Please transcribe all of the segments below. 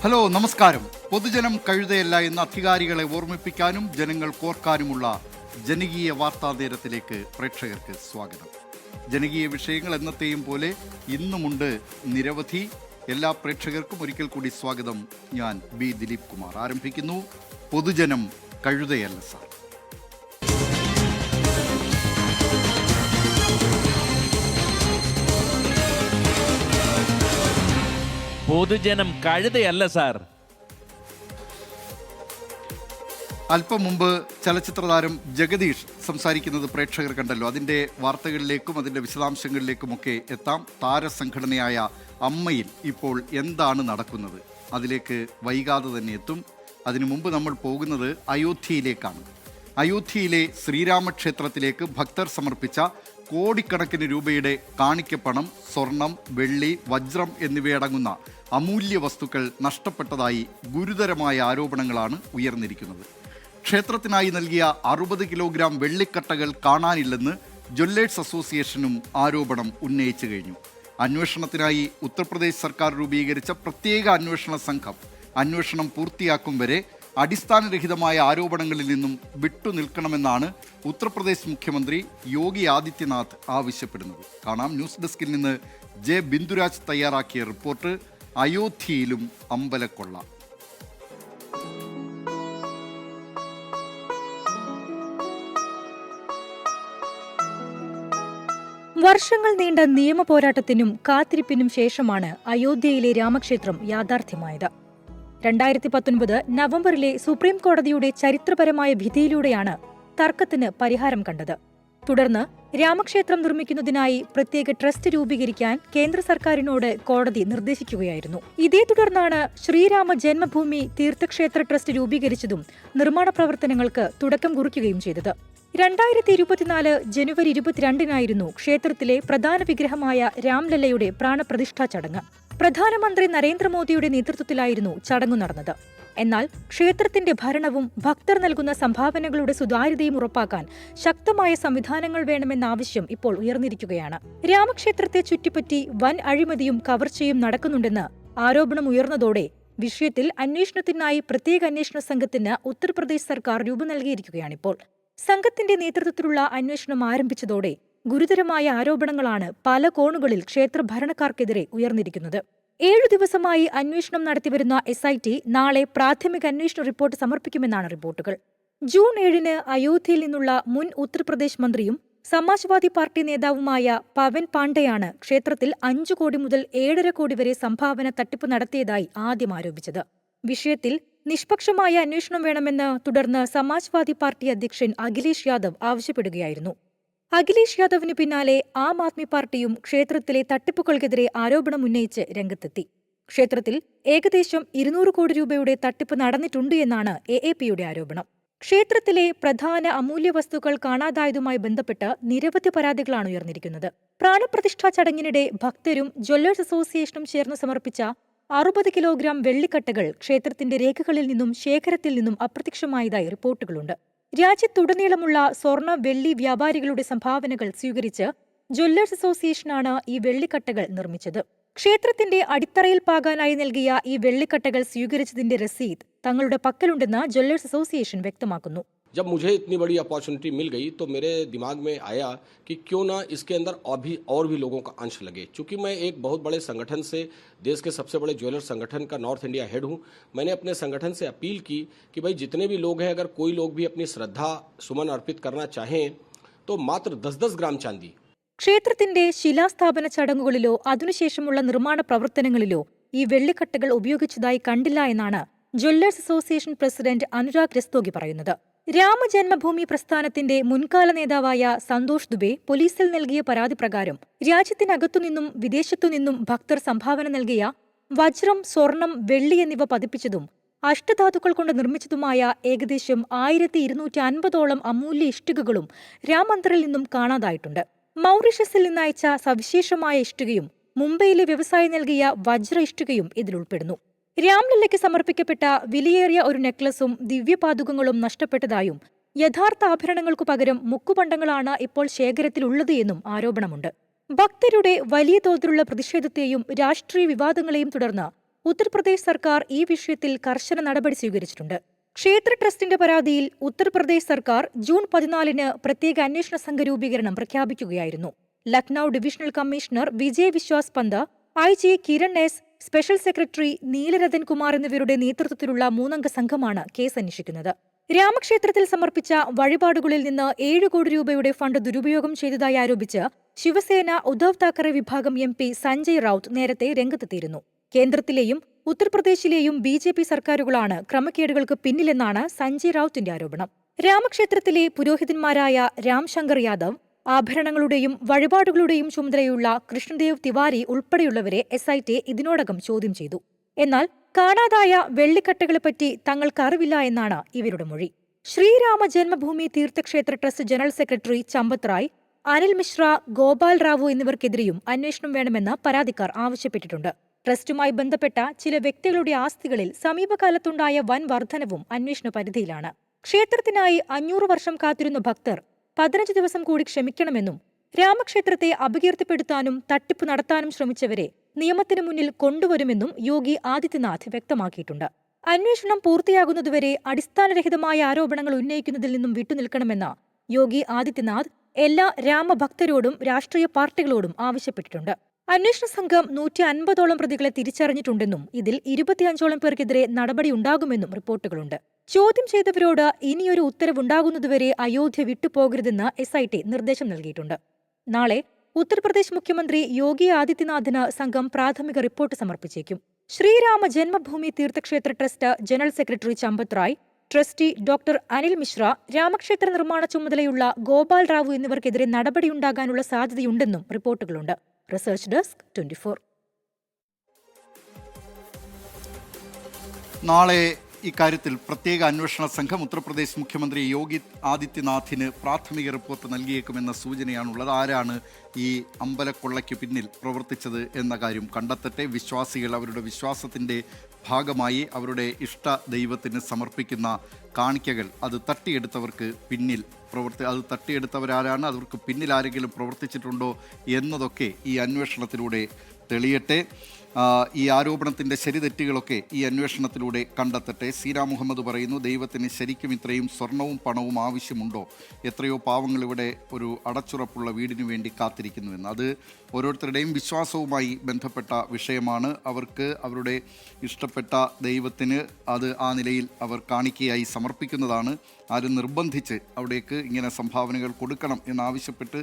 Hello, നമസ്കാരം. പൊതുജനം കഴുതയല്ല എന്ന അധികാരികളെ ഓർമ്മിപ്പിക്കാനും ജനങ്ങൾ കോർക്കാനുമുള്ള ജനകീയ വാർത്താ നേരത്തിലേക്ക് പ്രേക്ഷകർക്ക് സ്വാഗതം. ജനകീയ വിഷയങ്ങൾ എന്നത്തെയും പോലെ ഇന്നുമുണ്ട് നിരവധി. എല്ലാ പ്രേക്ഷകർക്കും ഒരിക്കൽ കൂടി സ്വാഗതം. ഞാൻ ബി ദിലീപ് കുമാർ. ആരംഭിക്കുന്നു പൊതുജനം കഴുതയല്ല സാർ. പൊതുജനം കഴുതയല്ല സാർ. അല്പം മുമ്പ് ചലച്ചിത്രതാരം ജഗദീഷ് സംസാരിക്കുന്നത് പ്രേക്ഷകർ കണ്ടല്ലോ. അതിൻ്റെ വാർത്തകളിലേക്കും അതിൻ്റെ വിശദാംശങ്ങളിലേക്കുമൊക്കെ എത്താം. താരസംഘടനയായ അമ്മയിൽ ഇപ്പോൾ എന്താണ് നടക്കുന്നത് അതിലേക്ക് വൈകാതെ തന്നെ എത്തും. അതിനു മുമ്പ് നമ്മൾ പോകുന്നത് അയോധ്യയിലേക്കാണ്. അയോധ്യയിലെ ശ്രീരാമക്ഷേത്രത്തിലേക്ക് ഭക്തർ സമർപ്പിച്ച കോടിക്കണക്കിന് രൂപയുടെ കാണിക്കപ്പണം, സ്വർണം, വെള്ളി, വജ്രം എന്നിവയടങ്ങുന്ന അമൂല്യ വസ്തുക്കൾ നഷ്ടപ്പെട്ടതായി ഗുരുതരമായ ആരോപണങ്ങളാണ് ഉയർന്നിരിക്കുന്നത്. ക്ഷേത്രത്തിനായി നൽകിയ 60 കിലോഗ്രാം വെള്ളിക്കട്ടകൾ കാണാനില്ലെന്ന് ജ്വല്ലേഴ്സ് അസോസിയേഷനും ആരോപണം ഉന്നയിച്ചു കഴിഞ്ഞു. അന്വേഷണത്തിനായി ഉത്തർപ്രദേശ് സർക്കാർ രൂപീകരിച്ച പ്രത്യേക അന്വേഷണ സംഘം അന്വേഷണം പൂർത്തിയാക്കും വരെ അടിസ്ഥാനരഹിതമായ ആരോപണങ്ങളിൽ നിന്നും വിട്ടുനിൽക്കണമെന്നാണ് ഉത്തർപ്രദേശ് മുഖ്യമന്ത്രി യോഗി ആദിത്യനാഥ് ആവശ്യപ്പെടുന്നത്. കാണാം. ന്യൂസ് ഡെസ്കിൽ നിന്ന് ജെ ബിന്ദുരാജ് തയ്യാറാക്കിയ റിപ്പോർട്ട്. അയോധ്യയിലും അമ്പലക്കൊള്ള. വർഷങ്ങൾ നീണ്ട നിയമ പോരാട്ടത്തിനും കാത്തിരിപ്പിനും ശേഷമാണ് അയോധ്യയിലെ രാമക്ഷേത്രം യാഥാർത്ഥ്യമായത്. 2019 നവംബറിലെ സുപ്രീം കോടതിയുടെ ചരിത്രപരമായ വിധിയിലൂടെയാണ് തർക്കത്തിന് പരിഹാരം കണ്ടത്. തുടർന്ന് രാമക്ഷേത്രം നിർമ്മിക്കുന്നതിനായി പ്രത്യേക ട്രസ്റ്റ് രൂപീകരിക്കാൻ കേന്ദ്ര സർക്കാരിനോട് കോടതി നിർദ്ദേശിക്കുകയായിരുന്നു. ഇതേ തുടർന്നാണ് ശ്രീരാമ ജന്മഭൂമി തീർത്ഥക്ഷേത്ര ട്രസ്റ്റ് രൂപീകരിച്ചതും നിർമ്മാണ പ്രവർത്തനങ്ങൾക്ക് തുടക്കം കുറിക്കുകയും ചെയ്തത്. 2024 ജനുവരി 22-നായിരുന്നു ക്ഷേത്രത്തിലെ പ്രധാന വിഗ്രഹമായ രാംലല്ലയുടെ പ്രാണപ്രതിഷ്ഠാ ചടങ്ങ്. പ്രധാനമന്ത്രി നരേന്ദ്രമോദിയുടെ നേതൃത്വത്തിലായിരുന്നു ചടങ്ങു നടന്നത്. എന്നാൽ ക്ഷേത്രത്തിന്റെ ഭരണവും ഭക്തർ നൽകുന്ന സംഭാവനകളുടെ സുതാര്യതയും ഉറപ്പാക്കാൻ ശക്തമായ സംവിധാനങ്ങൾ വേണമെന്ന ആവശ്യം ഇപ്പോൾ ഉയർന്നിരിക്കുകയാണ്. രാമക്ഷേത്രത്തെ ചുറ്റിപ്പറ്റി വൻ അഴിമതിയും കവർച്ചയും നടക്കുന്നുണ്ടെന്ന് ആരോപണം ഉയർന്നതോടെ വിഷയത്തിൽ അന്വേഷണത്തിനായി പ്രത്യേക അന്വേഷണ സംഘത്തിന് ഉത്തർപ്രദേശ് സർക്കാർ രൂപം നൽകിയിരിക്കുകയാണിപ്പോൾ. സംഘത്തിന്റെ നേതൃത്വത്തിലുള്ള അന്വേഷണം ആരംഭിച്ചതോടെ ഗുരുതരമായ ആരോപണങ്ങളാണ് പല കോണുകളിൽ ക്ഷേത്ര ഭരണക്കാർക്കെതിരെ ഉയർന്നിരിക്കുന്നത്. 7 ദിവസമായി അന്വേഷണം നടത്തിവരുന്ന SIT നാളെ പ്രാഥമിക അന്വേഷണ റിപ്പോർട്ട് സമർപ്പിക്കുമെന്നാണ് റിപ്പോർട്ടുകൾ. ജൂൺ 7-ന് അയോധ്യയിൽ നിന്നുള്ള മുൻ ഉത്തർപ്രദേശ് മന്ത്രിയും സമാജ്വാദി പാർട്ടി നേതാവുമായ പവൻ പാണ്ഡെയാണ് ക്ഷേത്രത്തിൽ 5 കോടി മുതൽ 7.5 കോടി വരെ സംഭാവന തട്ടിപ്പ് നടത്തിയതായി ആദ്യം ആരോപിച്ചത്. വിഷയത്തിൽ നിഷ്പക്ഷമായ അന്വേഷണം വേണമെന്ന് തുടർന്ന് സമാജ്വാദി പാർട്ടി അധ്യക്ഷൻ അഖിലേഷ് യാദവ് ആവശ്യപ്പെടുകയായിരുന്നു. അഖിലേഷ് യാദവിന് പിന്നാലെ ആം ആദ്മി പാർട്ടിയും ക്ഷേത്രത്തിലെ തട്ടിപ്പുകൾക്കെതിരെ ആരോപണം ഉന്നയിച്ച് രംഗത്തെത്തി. ക്ഷേത്രത്തിൽ ഏകദേശം 200 കോടി രൂപയുടെ തട്ടിപ്പ് നടന്നിട്ടുണ്ട് എന്നാണ് AAPയുടെ ആരോപണം. ക്ഷേത്രത്തിലെ പ്രധാന അമൂല്യ വസ്തുക്കൾ കാണാതായതുമായി ബന്ധപ്പെട്ട് നിരവധി പരാതികളാണ് ഉയർന്നിരിക്കുന്നത്. പ്രാണപ്രതിഷ്ഠാ ചടങ്ങിനിടെ ഭക്തരും ജ്വല്ലേഴ്സ് അസോസിയേഷനും ചേർന്ന് സമർപ്പിച്ച 60 കിലോഗ്രാം വെള്ളിക്കട്ടകൾ ക്ഷേത്രത്തിന്റെ രേഖകളിൽ നിന്നും ശേഖരത്തിൽ നിന്നും അപ്രത്യക്ഷമായതായി റിപ്പോർട്ടുകളുണ്ട്. രാജ്യത്തുടനീളമുള്ള സ്വർണ്ണ വെള്ളി വ്യാപാരികളുടെ സംഭാവനകൾ സ്വീകരിച്ച് ജ്വല്ലേഴ്സ് അസോസിയേഷനാണ് ഈ വെള്ളിക്കട്ടകൾ നിർമ്മിച്ചത്. ക്ഷേത്രത്തിന്റെ അടിത്തറയിൽ പാകാനായി നൽകിയ ഈ വെള്ളിക്കട്ടകൾ സ്വീകരിച്ചതിന്റെ രസീത് തങ്ങളുടെ പക്കലുണ്ടെന്ന് ജ്വല്ലേഴ്സ് അസോസിയേഷൻ വ്യക്തമാക്കുന്നു. जब मुझे इतनी बड़ी अपॉर्चुनिटी मिल गई तो मेरे दिमाग में आया कि क्यों ना इसके अंदर और भी लोगों का अंश लगे। चूंकि मैं एक बहुत बड़े संगठन से, देश के सबसे बड़े ज्वेलर संगठन का नॉर्थ इंडिया हेड हूं, मैंने अपने संगठन से अपील की कि भाई जितने भी लोग हैं, अगर कोई लोग भी अपनी श्रद्धा सुमन अर्पित करना चाहें तो मात्र 10-10 ग्राम चांदी. ക്ഷേത്രത്തിന്റെ ശിലാസ്ഥാപന ചടങ്ങുകളിലോ അതിനുശേഷമുള്ള നിർമ്മാണ പ്രവർത്തനങ്ങളിലോ ഈ വെള്ളിക്കട്ടകൾ ഉപയോഗിച്ചതായി കണ്ടില്ല എന്നാണ് Jewellers association president Anurag Rastogi പറയുന്നത്. രാമജന്മഭൂമി പ്രസ്ഥാനത്തിന്റെ മുൻകാല നേതാവായ സന്തോഷ് ദുബെ പോലീസിൽ നൽകിയ പരാതി പ്രകാരം രാജ്യത്തിനകത്തുനിന്നും വിദേശത്തുനിന്നും ഭക്തർ സംഭാവന നൽകിയ വജ്രം, സ്വർണം, വെള്ളി എന്നിവ പതിപ്പിച്ചതും അഷ്ടധാതുക്കൾ കൊണ്ട് നിർമ്മിച്ചതുമായ ഏകദേശം 1250ഓളം അമൂല്യ ഇഷ്ടികകളും രാമമന്ദിറിൽ നിന്നും കാണാതായിട്ടുണ്ട്. മൗറീഷ്യസിൽ നിന്നയച്ച സവിശേഷമായ ഇഷ്ടികയും മുംബൈയിലെ വ്യവസായി നൽകിയ വജ്ര ഇഷ്ടികയും ഇതിലുൾപ്പെടുന്നു. രാംലല്ലയ്ക്ക് സമർപ്പിക്കപ്പെട്ട വിലയേറിയ ഒരു നെക്ലസും ദിവ്യപാദുകങ്ങളും നഷ്ടപ്പെട്ടതായും യഥാർത്ഥ ആഭരണങ്ങൾക്കു പകരം മുക്കുപണ്ടങ്ങളാണ് ഇപ്പോൾ ശേഖരത്തിലുള്ളത് എന്നും ആരോപണമുണ്ട്. ഭക്തരുടെ വലിയ തോതിലുള്ള പ്രതിഷേധത്തെയും രാഷ്ട്രീയ വിവാദങ്ങളെയും തുടർന്ന് ഉത്തർപ്രദേശ് സർക്കാർ ഈ വിഷയത്തിൽ കർശന നടപടി സ്വീകരിച്ചിട്ടുണ്ട്. ക്ഷേത്ര ട്രസ്റ്റിന്റെ പരാതിയിൽ ഉത്തർപ്രദേശ് സർക്കാർ ജൂൺ 14 പ്രത്യേക അന്വേഷണ സംഘ രൂപീകരണം പ്രഖ്യാപിക്കുകയായിരുന്നു. Lucknow divisional commissioner Vijay Vishwas Pant, IG Kiran S, special secretary Neelratan Kumar എന്നിവരുടെ നേതൃത്വത്തിലുള്ള 3-അംഗ സംഘമാണ് കേസ് അന്വേഷിക്കുന്നത്. രാമക്ഷേത്രത്തിൽ സമർപ്പിച്ച വഴിപാടുകളിൽ നിന്ന് 7 കോടി രൂപയുടെ ഫണ്ട് ദുരുപയോഗം ചെയ്തതായി ആരോപിച്ച് ശിവസേന ഉദ്ധവ് താക്കറെ വിഭാഗം MP സഞ്ജയ് റൌത്ത് നേരത്തെ രംഗത്തെത്തിയിരുന്നു. കേന്ദ്രത്തിലെയും ഉത്തർപ്രദേശിലെയും BJP സർക്കാരുകളാണ് ക്രമക്കേടുകൾക്ക് പിന്നിലെന്നാണ് സഞ്ജയ് റൌത്തിന്റെ ആരോപണം. രാമക്ഷേത്രത്തിലെ പുരോഹിതന്മാരായ രാംശങ്കർ യാദവ്, ആഭരണങ്ങളുടെയും വഴിപാടുകളുടെയും ചുമതലയുള്ള കൃഷ്ണദേവ് തിവാരി ഉൾപ്പെടെയുള്ളവരെ SIT ഇതിനോടകം ചോദ്യം ചെയ്തു. എന്നാൽ കാണാതായ വെള്ളിക്കട്ടകളെപ്പറ്റി തങ്ങൾക്കറിവില്ല എന്നാണ് ഇവരുടെ മൊഴി. Shrirama Janmabhoomi Tirthakshetra trust general secretary Champat Rai, Anil Mishra, Gopal Rao എന്നിവർക്കെതിരെയും അന്വേഷണം വേണമെന്ന് പരാതിക്കാർ ആവശ്യപ്പെട്ടിട്ടുണ്ട്. ട്രസ്റ്റുമായി ബന്ധപ്പെട്ട ചില വ്യക്തികളുടെ ആസ്തികളിൽ സമീപകാലത്തുണ്ടായ വൻ വർധനവും അന്വേഷണ പരിധിയിലാണ്. ക്ഷേത്രത്തിനായി 500 വർഷം കാത്തിരുന്ന ഭക്തർ 15 ദിവസം കൂടി ക്ഷമിക്കണമെന്നും രാമക്ഷേത്രത്തെ അപകീർത്തിപ്പെടുത്താനും തട്ടിപ്പ് നടത്താനും ശ്രമിച്ചവരെ നിയമത്തിനു മുന്നിൽ കൊണ്ടുവരുമെന്നും യോഗി ആദിത്യനാഥ് വ്യക്തമാക്കിയിട്ടുണ്ട്. അന്വേഷണം പൂർത്തിയാകുന്നതുവരെ അടിസ്ഥാനരഹിതമായ ആരോപണങ്ങൾ ഉന്നയിക്കുന്നതിൽ നിന്നും വിട്ടുനിൽക്കണമെന്ന് യോഗി ആദിത്യനാഥ് എല്ലാ രാമഭക്തരോടും രാഷ്ട്രീയ പാർട്ടികളോടും ആവശ്യപ്പെട്ടിട്ടുണ്ട്. അന്വേഷണ സംഘം 150ഓളം പ്രതികളെ തിരിച്ചറിഞ്ഞിട്ടുണ്ടെന്നും ഇതിൽ 25ഓളം പേർക്കെതിരെ നടപടിയുണ്ടാകുമെന്നും റിപ്പോർട്ടുകളുണ്ട്. ചോദ്യം ചെയ്തവരോട് ഇനിയൊരു ഉത്തരവുണ്ടാകുന്നതുവരെ അയോധ്യ വിട്ടുപോകരുതെന്ന് SIT നിർദ്ദേശം നൽകിയിട്ടുണ്ട്. നാളെ ഉത്തർപ്രദേശ് മുഖ്യമന്ത്രി യോഗി ആദിത്യനാഥിന് സംഘം പ്രാഥമിക റിപ്പോർട്ട് സമർപ്പിച്ചേക്കും. Shrirama Janmabhoomi Tirthakshetra trust general secretary Champat Rai, trustee doctor Anil Mishra, രാമക്ഷേത്ര നിർമ്മാണ ചുമതലയുള്ള ഗോപാൽ റാവു എന്നിവർക്കെതിരെ നടപടിയുണ്ടാകാനുള്ള സാധ്യതയുണ്ടെന്നും റിപ്പോർട്ടുകളുണ്ട്. Research desk 24. നാളെ ഇക്കാര്യത്തിൽ പ്രത്യേക അന്വേഷണ സംഘം ഉത്തർപ്രദേശ് മുഖ്യമന്ത്രി യോഗി ആദിത്യനാഥിന് പ്രാഥമിക റിപ്പോർട്ട് നൽകിയേക്കുമെന്ന സൂചനയാണുള്ളത്. ആരാണ് ഈ അമ്പലക്കൊള്ളയ്ക്ക് പിന്നിൽ പ്രവർത്തിച്ചത് എന്ന കാര്യം കണ്ടെത്തട്ടെ. വിശ്വാസികൾ അവരുടെ വിശ്വാസത്തിൻ്റെ ഭാഗമായി അവരുടെ ഇഷ്ട ദൈവത്തിന് സമർപ്പിക്കുന്ന കാണിക്കകൾ അത് തട്ടിയെടുത്തവർക്ക് പിന്നിൽ അത് തട്ടിയെടുത്തവരാരാണ്, അവർക്ക് പിന്നിൽ ആരെങ്കിലും പ്രവർത്തിച്ചിട്ടുണ്ടോ എന്നതൊക്കെ ഈ അന്വേഷണത്തിലൂടെ തെളിയട്ടെ. ഈ ആരോപണത്തിൻ്റെ ശരിതെറ്റുകളൊക്കെ ഈ അന്വേഷണത്തിലൂടെ കണ്ടെത്തട്ടെ. സീരാ മുഹമ്മദ് പറയുന്നു, ദൈവത്തിന് ശരിക്കും ഇത്രയും സ്വർണവും പണവും ആവശ്യമുണ്ടോ? എത്രയോ പാവങ്ങൾ ഇവിടെ ഒരു അടച്ചുറപ്പുള്ള വീടിനു വേണ്ടി കാത്തിരിക്കുന്നുവെന്ന്. അത് ഓരോരുത്തരുടെയും വിശ്വാസവുമായി ബന്ധപ്പെട്ട വിഷയമാണ്. അവർക്ക് അവരുടെ ഇഷ്ടപ്പെട്ട ദൈവത്തിന് അത് ആ നിലയിൽ അവർ കാണിക്കയായി സമർപ്പിക്കുന്നതാണ്. ആരും നിർബന്ധിച്ച് അവിടേക്ക് ഇങ്ങനെ സംഭാവനകൾ കൊടുക്കണം എന്നാവശ്യപ്പെട്ട്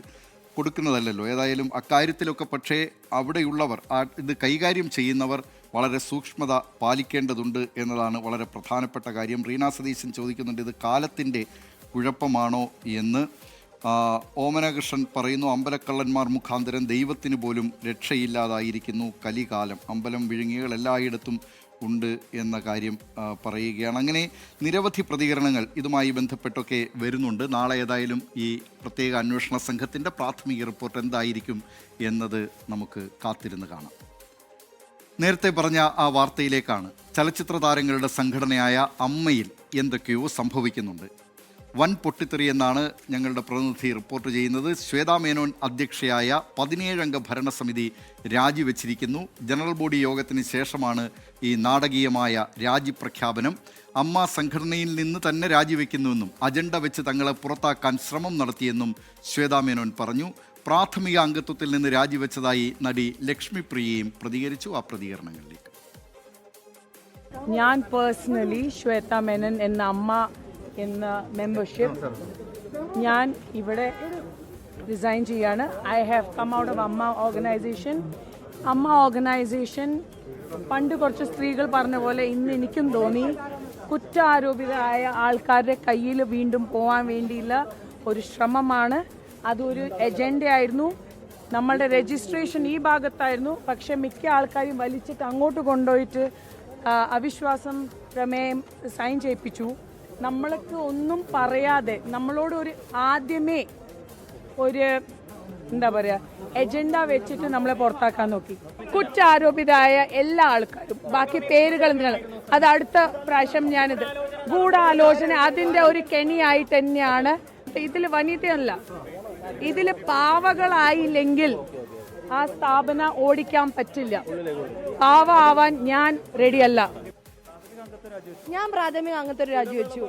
കൊടുക്കുന്നതല്ലല്ലോ. ഏതായാലും അക്കാര്യത്തിലൊക്കെ പക്ഷേ അവിടെയുള്ളവർ ഇത് കൈകാര്യം ചെയ്യുന്നവർ വളരെ സൂക്ഷ്മത പാലിക്കേണ്ടതുണ്ട് എന്നതാണ് വളരെ പ്രധാനപ്പെട്ട കാര്യം. റീന സതീശൻ ചോദിക്കുന്നുണ്ട്, ഇത് കാലത്തിൻ്റെ കുഴപ്പമാണോ എന്ന്. ഓമനകൃഷ്ണൻ പറയുന്നു, അമ്പലക്കള്ളന്മാർ മുഖാന്തരം ദൈവത്തിന് പോലും രക്ഷയില്ലാതായിരിക്കുന്നു കലികാലം. അമ്പലം വിഴുങ്ങികൾ എല്ലായിടത്തും ഉണ്ട് എന്ന കാര്യം പറയുകയാണ്. അങ്ങനെ നിരവധി പ്രതികരണങ്ങൾ ഇതുമായി ബന്ധപ്പെട്ടൊക്കെ വരുന്നുണ്ട്. നാളെ ഏതായാലും ഈ പ്രത്യേക അന്വേഷണ സംഘത്തിൻ്റെ പ്രാഥമിക റിപ്പോർട്ട് എന്തായിരിക്കും എന്നത് നമുക്ക് കാത്തിരുന്ന് കാണാം. നേരത്തെ പറഞ്ഞ ആ വാർത്തയിലേക്കാണ്. ചലച്ചിത്ര താരങ്ങളുടെ സംഘടനയായ അമ്മയിൽ എന്തൊക്കെയോ സംഭവിക്കുന്നുണ്ട്. വൻ പൊട്ടിത്തെറി എന്നാണ് ഞങ്ങളുടെ പ്രതിനിധി റിപ്പോർട്ട് ചെയ്യുന്നത്. ശ്വേതാ മേനോൻ അധ്യക്ഷയായ 17-അംഗ ഭരണസമിതി രാജിവെച്ചിരിക്കുന്നു. ജനറൽ ബോഡി യോഗത്തിന് ശേഷമാണ് ഈ നാടകീയമായ രാജിപ്രഖ്യാപനം. അമ്മ സംഘടനയിൽ നിന്ന് തന്നെ രാജിവെക്കുന്നുവെന്നും അജണ്ട വെച്ച് തങ്ങളെ പുറത്താക്കാൻ ശ്രമം നടത്തിയെന്നും ശ്വേതാ മേനോൻ പറഞ്ഞു. പ്രാഥമിക അംഗത്വത്തിൽ നിന്ന് രാജിവെച്ചതായി നടി ലക്ഷ്മിപ്രിയയും പ്രതികരിച്ചു. ആ പ്രതികരണങ്ങളിലേക്ക്. ഞാൻ പേഴ്സണലി ശ്വേതാ മേനോൻ എന്ന അമ്മ എന്ന മെമ്പർഷിപ്പ് ഞാൻ ഇവിടെ റിസൈൻ ചെയ്യാണ്. I have come out of Amma organization. Amma organization പണ്ട് കുറച്ച് സ്ത്രീകൾ പറഞ്ഞ പോലെ ഇന്ന് എനിക്കും തോന്നി കുറ്റാരോപിതരായ ആൾക്കാരുടെ കയ്യിൽ വീണ്ടും പോകാൻ വേണ്ടിയുള്ള ഒരു ശ്രമമാണ്. അതൊരു എജൻഡയായിരുന്നു. നമ്മളുടെ രജിസ്ട്രേഷൻ ഈ ഭാഗത്തായിരുന്നു. പക്ഷെ മിക്ക ആൾക്കാരും വലിച്ചിട്ട് അങ്ങോട്ട് കൊണ്ടുപോയിട്ട് അവിശ്വാസം പ്രമേയം സൈൻ ചെയ്യിപ്പിച്ചു. നമ്മൾക്ക് ഒന്നും പറയാതെ നമ്മളോട് ഒരു ആദ്യമേ ഒരു എന്താ പറയുക എജൻഡ വെച്ചിട്ട് നമ്മളെ പുറത്താക്കാൻ നോക്കി. കുറ്റാരോപിതരായ എല്ലാ ആൾക്കാരും ബാക്കി പേരുകൾ അത് അടുത്ത പ്രാവശ്യം ഞാനിത് ഗൂഢാലോചന അതിൻ്റെ ഒരു കെണിയായിട്ട് തന്നെയാണ്. ഇതിൽ വനിതയല്ല, ഇതിൽ പാവകളായില്ലെങ്കിൽ ആ സ്ഥാപന ഓടിക്കാൻ പറ്റില്ല. പാവ ആവാൻ ഞാൻ റെഡിയല്ല. ഞാൻ പ്രാഥമിക അംഗത്തെ രാജിവെച്ചു.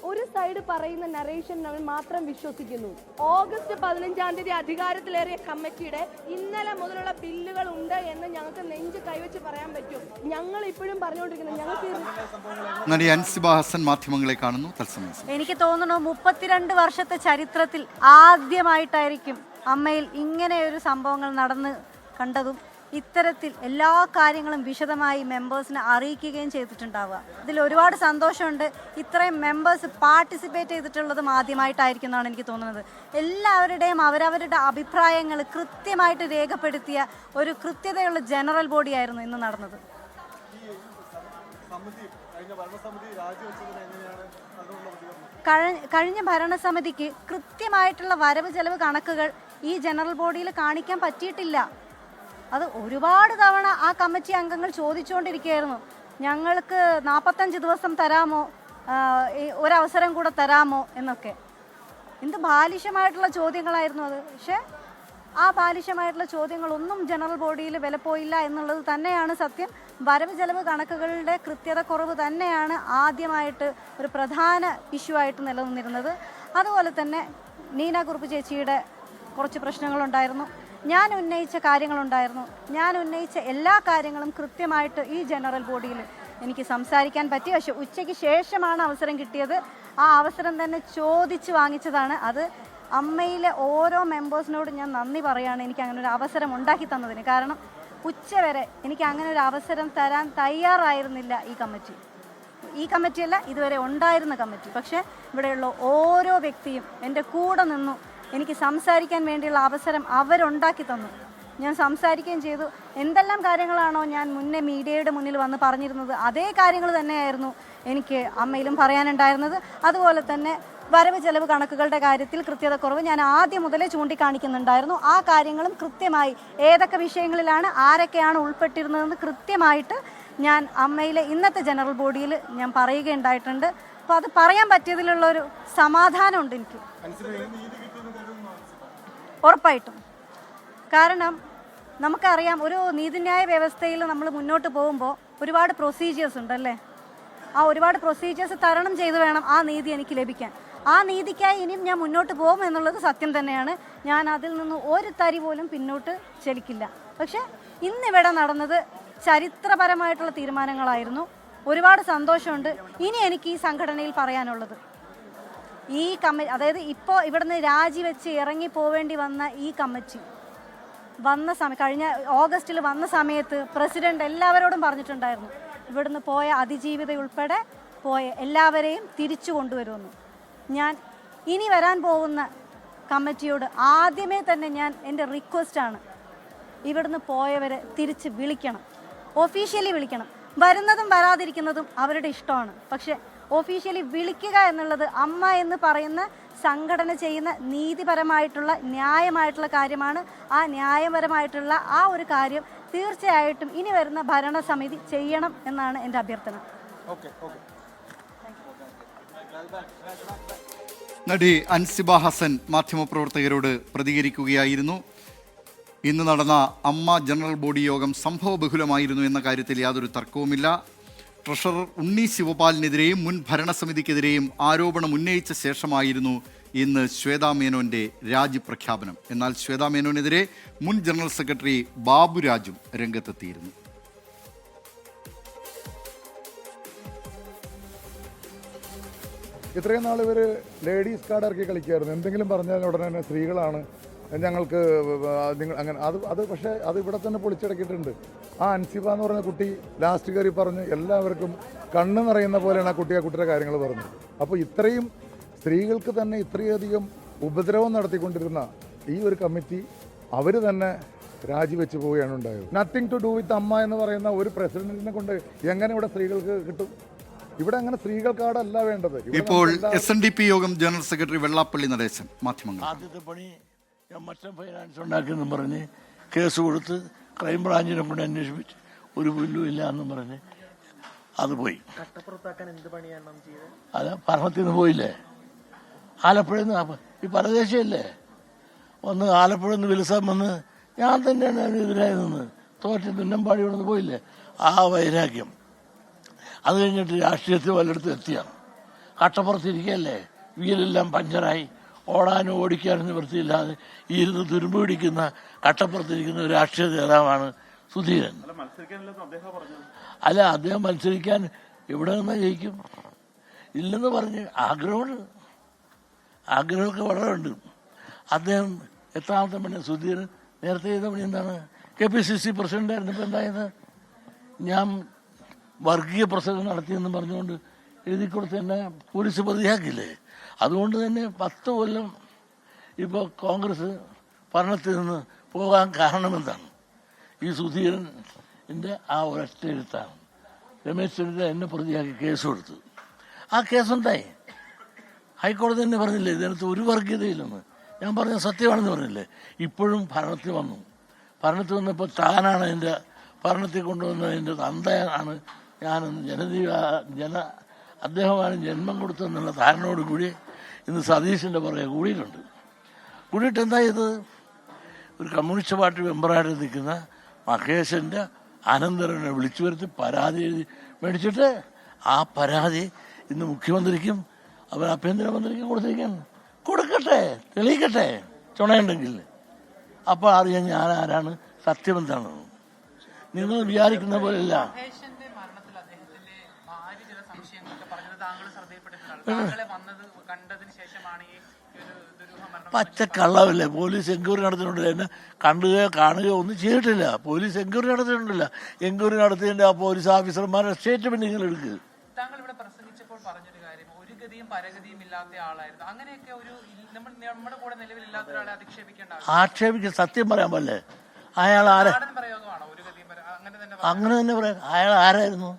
ഒരു സൈഡ് പറയുന്ന നറേഷൻ മാത്രം വിശ്വസിക്കുന്നു. ഓഗസ്റ്റ് 15 അധികാരത്തിലേറിയ കമ്മിറ്റിയുടെ ഇന്നലെ മുതലുള്ള ബില്ലുകൾ ഉണ്ട് എന്ന് ഞങ്ങൾക്ക് നെഞ്ച് കൈവച്ച് പറയാൻ പറ്റും. ഞങ്ങൾ ഇപ്പോഴും പറഞ്ഞുകൊണ്ടിരിക്കുന്നത് ഞങ്ങൾക്ക് നടി അൻസിബ ഹസൻ മാധ്യമങ്ങളെ കാണുന്നു തത്സമയം. എനിക്ക് തോന്നുന്നു 32 വർഷത്തെ ചരിത്രത്തിൽ ആദ്യമായിട്ടായിരിക്കും അമ്മയിൽ ഇങ്ങനെ ഒരു സംഭവങ്ങൾ നടന്ന് കണ്ടതും ഇത്തരത്തിൽ എല്ലാ കാര്യങ്ങളും വിശദമായി മെമ്പേഴ്സിനെ അറിയിക്കുകയും ചെയ്തിട്ടുണ്ടാവുക. ഇതിൽ ഒരുപാട് സന്തോഷമുണ്ട്. ഇത്രയും മെമ്പേഴ്സ് പാർട്ടിസിപ്പേറ്റ് ചെയ്തിട്ടുള്ളതും ആദ്യമായിട്ടായിരിക്കും എന്നാണ് എനിക്ക് തോന്നുന്നത്. എല്ലാവരുടെയും അവരവരുടെ അഭിപ്രായങ്ങൾ കൃത്യമായിട്ട് രേഖപ്പെടുത്തിയ ഒരു കൃത്യതയുള്ള ജനറൽ ബോഡിയായിരുന്നു ഇന്ന് നടന്നത്. കഴിഞ്ഞ ഭരണസമിതിക്ക് കൃത്യമായിട്ടുള്ള വരവ് ചെലവ് കണക്കുകൾ ഈ ജനറൽ ബോഡിയിൽ കാണിക്കാൻ പറ്റിയിട്ടില്ല. അത് ഒരുപാട് തവണ ആ കമ്മിറ്റി അംഗങ്ങൾ ചോദിച്ചുകൊണ്ടിരിക്കുകയായിരുന്നു, ഞങ്ങൾക്ക് 45 ദിവസം തരാമോ, ഒരവസരം കൂടെ തരാമോ എന്നൊക്കെ. എന്ത് ബാലിശമായിട്ടുള്ള ചോദ്യങ്ങളായിരുന്നു അത്. പക്ഷേ ആ ബാലിശമായിട്ടുള്ള ചോദ്യങ്ങളൊന്നും ജനറൽ ബോഡിയിൽ വിലപ്പോയില്ല എന്നുള്ളത് തന്നെയാണ് സത്യം. വരവ് ചെലവ് കണക്കുകളുടെ കൃത്യത കുറവ് തന്നെയാണ് ആദ്യമായിട്ട് ഒരു പ്രധാന ഇഷ്യൂ ആയിട്ട് നിലനിന്നിരുന്നത്. അതുപോലെ തന്നെ നീന കുറുപ്പ് ചേച്ചിയുടെ കുറച്ച് പ്രശ്നങ്ങളുണ്ടായിരുന്നു. ഞാൻ ഉന്നയിച്ച കാര്യങ്ങളുണ്ടായിരുന്നു. ഞാൻ ഉന്നയിച്ച എല്ലാ കാര്യങ്ങളും കൃത്യമായിട്ട് ഈ ജനറൽ ബോഡിയിൽ എനിക്ക് സംസാരിക്കാൻ പറ്റി. പക്ഷെ ഉച്ചയ്ക്ക് ശേഷമാണ് അവസരം കിട്ടിയത്. ആ അവസരം തന്നെ ചോദിച്ച് വാങ്ങിച്ചതാണ്. അത് അമ്മയിലെ ഓരോ മെമ്പേഴ്സിനോട് ഞാൻ നന്ദി പറയുകയാണ് എനിക്ക് അങ്ങനെ ഒരു അവസരം ഉണ്ടാക്കി തന്നതിന്. കാരണം ഉച്ചവരെ എനിക്ക് അങ്ങനെ ഒരു അവസരം തരാൻ തയ്യാറായിരുന്നില്ല ഈ കമ്മിറ്റിയല്ല ഇതുവരെ ഉണ്ടായിരുന്ന കമ്മിറ്റി. പക്ഷേ ഇവിടെയുള്ള ഓരോ വ്യക്തിയും എൻ്റെ കൂടെ നിന്നു. എനിക്ക് സംസാരിക്കാൻ വേണ്ടിയുള്ള അവസരം അവരുണ്ടാക്കി തന്നു. ഞാൻ സംസാരിക്കുകയും ചെയ്തു. എന്തെല്ലാം കാര്യങ്ങളാണോ ഞാൻ മുന്നേ മീഡിയയുടെ മുന്നിൽ വന്ന് പറഞ്ഞിരുന്നത് അതേ കാര്യങ്ങൾ തന്നെയായിരുന്നു എനിക്ക് അമ്മയിലും പറയാനുണ്ടായിരുന്നത്. അതുപോലെ തന്നെ വരവ് ചെലവ് കണക്കുകളുടെ കാര്യത്തിൽ കൃത്യത കുറവ് ഞാൻ ആദ്യം മുതലേ ചൂണ്ടിക്കാണിക്കുന്നുണ്ടായിരുന്നു. ആ കാര്യങ്ങളും കൃത്യമായി ഏതൊക്കെ വിഷയങ്ങളിലാണ് ആരൊക്കെയാണ് ഉൾപ്പെട്ടിരുന്നതെന്ന് കൃത്യമായിട്ട് ഞാൻ അമ്മയിലെ ഇന്നത്തെ ജനറൽ ബോഡിയിൽ ഞാൻ പറയുകയുണ്ടായിട്ടുണ്ട്. അപ്പോൾ അത് പറയാൻ പറ്റിയതിലുള്ളൊരു സമാധാനമുണ്ട് എനിക്ക് ഉറപ്പായിട്ടും. കാരണം നമുക്കറിയാം, ഒരു നീതിന്യായ വ്യവസ്ഥയിൽ നമ്മൾ മുന്നോട്ട് പോകുമ്പോൾ ഒരുപാട് പ്രൊസീജിയേഴ്സ് ഉണ്ടല്ലേ. ആ ഒരുപാട് പ്രൊസീജിയേഴ്സ് തരണം ചെയ്ത് വേണം ആ നീതി എനിക്ക് ലഭിക്കാൻ. ആ നീതിക്കായി ഇനിയും ഞാൻ മുന്നോട്ട് പോകും എന്നുള്ളത് സത്യം തന്നെയാണ്. ഞാൻ അതിൽ നിന്ന് ഒരു തരി പോലും പിന്നോട്ട് ചലിക്കില്ല. പക്ഷേ ഇന്നിവിടെ നടന്നത് ചരിത്രപരമായിട്ടുള്ള തീരുമാനങ്ങളായിരുന്നു. ഒരുപാട് സന്തോഷമുണ്ട്. ഇനി എനിക്ക് ഈ സംഘടനയിൽ പറയാനുള്ളത്, ഈ അതായത് ഇപ്പോൾ ഇവിടുന്ന് രാജിവെച്ച് ഇറങ്ങി പോവേണ്ടി വന്ന ഈ കമ്മിറ്റി വന്ന കഴിഞ്ഞ ഓഗസ്റ്റിൽ വന്ന സമയത്ത് പ്രസിഡന്റ് എല്ലാവരോടും പറഞ്ഞിട്ടുണ്ടായിരുന്നു, ഇവിടുന്ന് പോയ അതിജീവിത ഉൾപ്പെടെ പോയ എല്ലാവരെയും തിരിച്ചു കൊണ്ടുവരുമെന്ന്. ഞാൻ ഇനി വരാൻ പോകുന്ന കമ്മിറ്റിയോട് ആദ്യമേ തന്നെ എൻ്റെ റിക്വസ്റ്റാണ്, ഇവിടുന്ന് പോയവരെ തിരിച്ച് വിളിക്കണം, ഒഫീഷ്യലി വിളിക്കണം. വരുന്നതും വരാതിരിക്കുന്നതും അവരുടെ ഇഷ്ടമാണ്. പക്ഷേ ഒഫീഷ്യലി വിളിക്കുക എന്നുള്ളത് അമ്മ എന്ന് പറയുന്ന സംഘടന ചെയ്യുന്ന നീതിപരമായിട്ടുള്ള ന്യായമായിട്ടുള്ള കാര്യമാണ്. ആ ന്യായപരമായിട്ടുള്ള ആ ഒരു കാര്യം തീർച്ചയായിട്ടും ഇനി വരുന്ന ഭരണസമിതി ചെയ്യണം എന്നാണ് എൻ്റെ അഭ്യർത്ഥന. നടി അൻസിബ ഹസൻ മാധ്യമപ്രവർത്തകരോട് പ്രതികരിക്കുകയായിരുന്നു. ഇന്ന് നടന്ന അമ്മ ജനറൽ ബോഡി യോഗം സംഭവബഹുലമായിരുന്നു എന്ന കാര്യത്തിൽ യാതൊരു തർക്കവുമില്ല. ട്രഷറർ ഉണ്ണി ശിവപാലിനെതിരെയും മുൻ ഭരണസമിതിക്കെതിരെയും ആരോപണം ഉന്നയിച്ച ശേഷമായിരുന്നു ഇന്ന് ശ്വേതാ മേനോന്റെ രാജിപ്രഖ്യാപനം. എന്നാൽ ശ്വേതാ മേനോനെതിരെ മുൻ ജനറൽ സെക്രട്ടറി ബാബുരാജും രംഗത്തെത്തിയിരുന്നു. ഇത്രയും നാൾ ഇവർ ലേഡീസ് കാർഡ് ഇറക്കി കളിക്കുമായിരുന്നു. എന്തെങ്കിലും പറഞ്ഞാൽ ഉടനെ തന്നെ സ്ത്രീകളാണ് ഞങ്ങൾക്ക് നിങ്ങൾ അങ്ങനെ അത് പക്ഷേ അത് ഇവിടെ തന്നെ പൊളിച്ചടക്കിയിട്ടുണ്ട്. ആ അൻസിബ എന്ന് പറഞ്ഞ കുട്ടി ലാസ്റ്റ് കയറി പറഞ്ഞ് എല്ലാവർക്കും കണ്ണ് നിറയുന്ന പോലെയാണ് ആ കുട്ടിയുടെ കാര്യങ്ങൾ പറഞ്ഞത്. അപ്പോൾ ഇത്രയും സ്ത്രീകൾക്ക് തന്നെ ഇത്രയധികം ഉപദ്രവം നടത്തിക്കൊണ്ടിരുന്ന ഈ ഒരു കമ്മിറ്റി അവർ തന്നെ രാജിവെച്ച് പോവുകയാണ് ഉണ്ടായത്. നത്തിങ് ടു ഡു വിത്ത് അമ്മ എന്ന് പറയുന്ന ഒരു പ്രസിഡന്റിനെ കൊണ്ട് എങ്ങനെ ഇവിടെ സ്ത്രീകൾക്ക് കിട്ടും? ഇവിടെ അങ്ങനെ സ്ത്രീകൾക്കാടല്ല വേണ്ടത്. ഇപ്പോൾ SNDP യോഗം ജനറൽ സെക്രട്ടറി വെള്ളാപ്പള്ളി നടേശൻ മാധ്യമങ്ങൾ ആദ്യത്തെ പണി മറ്റം ഫൈനാൻസ് ഉണ്ടാക്കിയെന്നും പറഞ്ഞ് കേസ് കൊടുത്ത് ക്രൈംബ്രാഞ്ചിനെ കൊണ്ട് അന്വേഷിപ്പിച്ച് ഒരു പുല്ലും ഇല്ല എന്നും പറഞ്ഞ് അത് പോയി. അത് പറമ്പത്തിൽ നിന്ന് പോയില്ലേ, ആലപ്പുഴയിൽ നിന്ന് ഈ പരദേശിയല്ലേ വന്ന് ആലപ്പുഴയിൽ നിന്ന് വിൽസാൻ വന്ന് ഞാൻ തന്നെയാണ് അതിനെതിരായി നിന്ന് തോറ്റ് തുന്നമ്പാടി ഇവിടെ നിന്ന് പോയില്ലേ. ആ വൈരാഗ്യം അത് കഴിഞ്ഞിട്ട് രാഷ്ട്രീയത്തിൽ വല്ലയിടത്തും എത്തിയാണ്. കട്ടപ്പുറത്തിരിക്കുകയല്ലേ, വീലെല്ലാം പഞ്ചറായി, ഓടാനും ഓടിക്കാനും നിവൃത്തിയില്ലാതെ ഇരുന്ന് തുരുമ്പ് പിടിക്കുന്ന കട്ടപ്പുറത്തിരിക്കുന്ന ഒരു രാഷ്ട്രീയ നേതാവാണ് സുധീരൻ. അല്ല, അദ്ദേഹം മത്സരിക്കാൻ എവിടെ നിന്നാ ജയിക്കും? ഇല്ലെന്ന് പറഞ്ഞ് ആഗ്രഹമൊക്കെ വളരെ ഉണ്ട്. അദ്ദേഹം എത്രാമത്തെ പണി സുധീരൻ നേരത്തെ ചെയ്ത പണി എന്താണ്? KPCC പ്രസിഡന്റായിരുന്നപ്പോൾ എന്തായത്? ഞാൻ വർഗീയ പ്രസംഗം നടത്തിയെന്ന് പറഞ്ഞുകൊണ്ട് എഴുതി കൊടുത്ത് തന്നെ പോലീസ് പ്രതിയാക്കില്ലേ. അതുകൊണ്ട് തന്നെ 10 കൊല്ലം ഇപ്പോൾ കോൺഗ്രസ് ഭരണത്തിൽ നിന്ന് പോകാൻ കാരണമെന്താണ്? ഈ സുധീരൻ്റെ ആ ഒരൊറ്റ എഴുത്താണ്. രമേശ് ചെന്നിത്തല എന്നെ പ്രതിയാക്കി കേസ് കൊടുത്തു. ആ കേസുണ്ടായി. ഹൈക്കോടതി തന്നെ പറഞ്ഞില്ലേ ഇതിനകത്ത് ഒരു വർഗീയതയില്ലെന്ന്. ഞാൻ പറഞ്ഞ സത്യമാണെന്ന് പറഞ്ഞില്ലേ. ഇപ്പോഴും ഭരണത്തിൽ വന്നു. ഭരണത്തിൽ വന്നപ്പോൾ താനാണ് എൻ്റെ ഭരണത്തിൽ കൊണ്ടുവന്നതിൻ്റെ തന്തയാണ് ഞാനെന്ന് അദ്ദേഹമാണ് ജന്മം കൊടുത്തതെന്നുള്ള ധാരണയോടുകൂടി ഇന്ന് സതീശൻ്റെ പുറകെ കൂടിയിട്ടുണ്ട്. കൂടിയിട്ട് എന്താ ചെയ്തത്? ഒരു കമ്മ്യൂണിസ്റ്റ് പാർട്ടി മെമ്പറായിട്ട് നിൽക്കുന്ന മഹേശൻ്റെ അനന്തരനെ വിളിച്ചു വരുത്തി പരാതി എഴുതി മേടിച്ചിട്ട് ആ പരാതി ഇന്ന് മുഖ്യമന്ത്രിക്കും അവർ ആഭ്യന്തരമന്ത്രിക്കും കൊടുക്കട്ടെ, തെളിയിക്കട്ടെ ചുണയുണ്ടെങ്കിൽ. അപ്പോൾ അറിയാൻ ഞാൻ ആരാണ്, സത്യമെന്താണ്. നിങ്ങൾ വിചാരിക്കുന്ന പോലെയല്ല. പച്ചക്കള്ളമല്ലേ. പോലീസ് എൻക്വയറി നടത്തിയിട്ടുണ്ടല്ലോ, എന്നെ കാണുകയോ ഒന്നും ചെയ്തിട്ടില്ല. പോലീസ് എൻക്വയറി നടത്തിയിട്ടുണ്ടല്ല. എൻക്വയറി നടത്തിയതിൻ്റെ ആ പോലീസ് ഓഫീസർമാരുടെ സ്റ്റേറ്റ്മെന്റ് നിങ്ങൾ എടുക്കുക. താങ്കൾ ഇവിടെ പ്രസംഗിച്ചപ്പോൾ പറഞ്ഞൊരു കാര്യം, ഒരു ഗതിയും പരഗതിയും ഇല്ലാത്ത ആളായിരുന്നു. അങ്ങനെയൊക്കെ ഒരു നമ്മുടെ കൂടെ നിലവിലില്ലാത്ത ഒരാളെ ആക്ഷേപിക്കുക സത്യം പറയാൻ പറ്റേ. അയാൾ അങ്ങനെ തന്നെ പറയാം. അയാൾ ആരായിരുന്നു?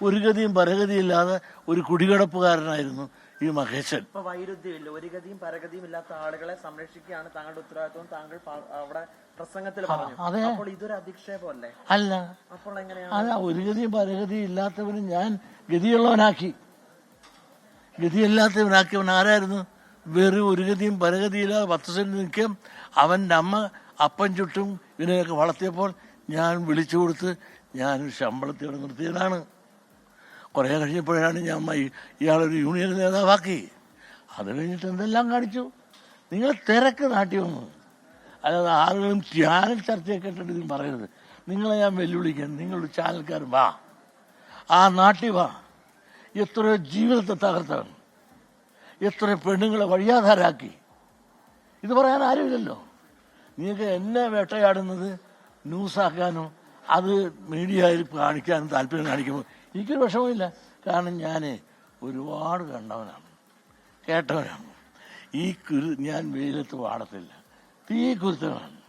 ഒരു ഗതിയും പരഗതിയും ഇല്ലാതെ ഒരു കുടികിടപ്പുകാരനായിരുന്നു ഈ മഹേശൻ. ഇപ്പൊ വൈരുദ്ധ്യമില്ല, ഒരു ഗതിയും പരഗതിയും ഇല്ലാത്ത ആളുകളെ സംരക്ഷിക്കുകയാണ് താങ്കളുടെ ഉത്തരവാദിത്വം. താങ്കൾ അവിടെ പ്രസംഗത്തിൽ പറഞ്ഞു. അപ്പോൾ ഇതൊരു അധിക്ഷേപമല്ലേ? അല്ല, അപ്പോൾ എങ്ങനെയാണ്? അല്ല, ഒരു ഗതിയും പരഗതിയും ഇല്ലാത്തവന് ഞാൻ ഗതിയുള്ളവനാക്കി. ഗതിയില്ലാത്തവനാക്കിയവൻ ആരായിരുന്നു? വെറും ഒരു ഗതിയും പരഗതിയില്ലാതെ 10 സെന്റ് നിൽക്കും. അവൻ്റെ അമ്മ അപ്പം ചുട്ടും ഇതിനെയൊക്കെ വളർത്തിയപ്പോൾ ഞാൻ വിളിച്ചു കൊടുത്ത് ഞാൻ ശമ്പളത്തോടെ നിർത്തിയതാണ്. കുറേ കഴിഞ്ഞപ്പോഴാണ് ഞാൻ ഇയാളൊരു യൂണിയൻ നേതാവാക്കി. അത് കഴിഞ്ഞിട്ട് എന്തെല്ലാം കാണിച്ചു. നിങ്ങൾ തിരക്ക് നാട്ടി വന്നു. അതായത് ആളുകളും ചാനൽ ചർച്ചയൊക്കെ ഇട്ടിട്ട് ഇതും പറയരുത്. നിങ്ങളെ ഞാൻ വെല്ലുവിളിക്കാൻ, നിങ്ങളൊരു ചാനൽക്കാരൻ വാ, ആ നാട്ടിൽ വാ. എത്രയോ ജീവിതത്തെ തകർത്താണ്, എത്രയോ പെണ്ണുങ്ങളെ വഴിയാധാരാക്കി. ഇത് പറയാൻ ആരുമില്ലല്ലോ. നിങ്ങൾക്ക് എന്നെ വേട്ടയാടുന്നത് ന്യൂസാക്കാനോ അത് മീഡിയയിൽ കാണിക്കാനും താല്പര്യം കാണിക്കുമ്പോൾ എനിക്കൊരു വിഷമമില്ല. കാരണം ഞാൻ ഒരുപാട് കണ്ടവനാണ്, കേട്ടവനാണ്. ഞാൻ വെയിലത്ത് വാടത്തില്ല, തീ കുരുത്തവനാണ്.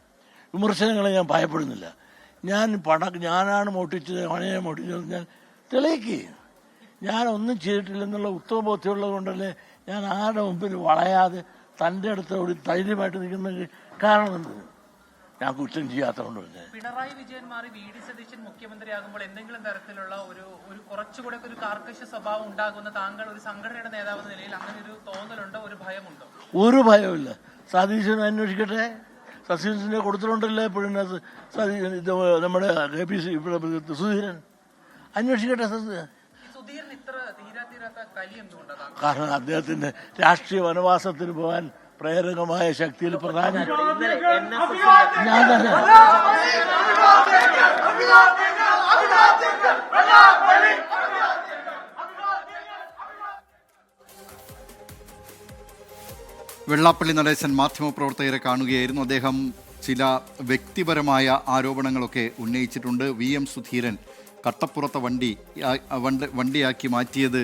വിമർശനങ്ങളെ ഞാൻ ഭയപ്പെടുന്നില്ല. ഞാനാണ് മോട്ടിച്ചത്, അവനെ മോട്ടിച്ചത് ഞാൻ തെളിയിക്കുക. ഞാനൊന്നും ചെയ്തിട്ടില്ലെന്നുള്ള ഉത്തമ ബോധ്യമുള്ളത് കൊണ്ടല്ലേ ഞാൻ ആരുടെ മുമ്പിൽ വളയാതെ തൻ്റെ അടുത്തോട് ധൈര്യമായിട്ട് നിൽക്കുന്ന കാരണമെന്ത്? ഞാൻ കുറ്റം ചെയ്യാത്തതുകൊണ്ട് തന്നെ. പിണറായി വിജയൻ മാറി VD സതീശൻ മുഖ്യമന്ത്രിയാകുമ്പോൾ എന്തെങ്കിലും തരത്തിലുള്ള ഒരു കുറച്ചുകൂടെ ഒരു കാർക്കശ സ്വഭാവം ഉണ്ടാകുന്ന താങ്കൾ ഒരു സംഘടനയുടെ നേതാവ് എന്ന നിലയിൽ അങ്ങനെ ഒരു തോന്നലുണ്ടോ, ഒരു ഭയമുണ്ടോ? ഒരു ഭയമില്ല. സതീശനെ അന്വേഷിക്കട്ടെ. സതീശനെ കൊടുത്തിട്ടുണ്ടല്ലോ എപ്പോഴും നമ്മുടെ KPC സുധീരൻ അന്വേഷിക്കട്ടെ. കാരണം അദ്ദേഹത്തിന്റെ രാഷ്ട്രീയ വനവാസത്തിന് പോകാൻ പ്രേരകമായ ശക്തിയിൽ പ്രധാന ഞാൻ തന്നെ. വെള്ളാപ്പള്ളി നടേശൻ മാധ്യമപ്രവർത്തകരെ കാണുകയായിരുന്നു. അദ്ദേഹം ചില വ്യക്തിപരമായ ആരോപണങ്ങളൊക്കെ ഉന്നയിച്ചിട്ടുണ്ട്. VM സുധീരൻ കട്ടപ്പുറത്തെ വണ്ടിയാക്കി മാറ്റിയത്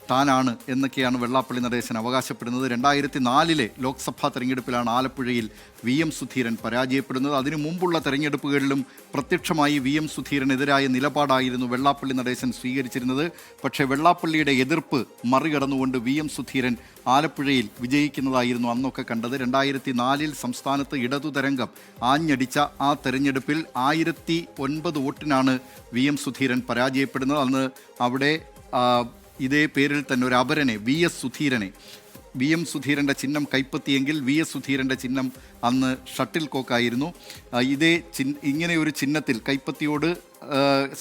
താനാണ് എന്നൊക്കെയാണ് വെള്ളാപ്പള്ളി നടേശൻ അവകാശപ്പെടുന്നത്. 2004 ലോക്സഭാ തെരഞ്ഞെടുപ്പിലാണ് ആലപ്പുഴയിൽ VM സുധീരൻ പരാജയപ്പെടുന്നത്. അതിനു മുമ്പുള്ള തെരഞ്ഞെടുപ്പുകളിലും പ്രത്യക്ഷമായി VM സുധീരനെതിരായ നിലപാടായിരുന്നു വെള്ളാപ്പള്ളി നടേശൻ സ്വീകരിച്ചിരുന്നത്. പക്ഷേ വെള്ളാപ്പള്ളിയുടെ എതിർപ്പ് മറികടന്നുകൊണ്ട് VM സുധീരൻ ആലപ്പുഴയിൽ വിജയിക്കുന്നതായിരുന്നു അന്നൊക്കെ കണ്ടത്. 2004 സംസ്ഥാനത്ത് ഇടതു തരംഗം ആഞ്ഞടിച്ച ആ തെരഞ്ഞെടുപ്പിൽ 1009 വോട്ടിനാണ് VM സുധീരൻ പരാജയപ്പെടുന്നത്. അന്ന് അവിടെ ഇതേ പേരിൽ തന്നെ ഒരു അപരനെ VS സുധീരനെ VM സുധീരൻ്റെ ചിഹ്നം കൈപ്പത്തിയെങ്കിൽ VS സുധീരൻ്റെ ചിഹ്നം അന്ന് ഷട്ടിൽ കോക്കായിരുന്നു. ഇങ്ങനെ ഒരു ചിഹ്നത്തിൽ കൈപ്പത്തിയോട്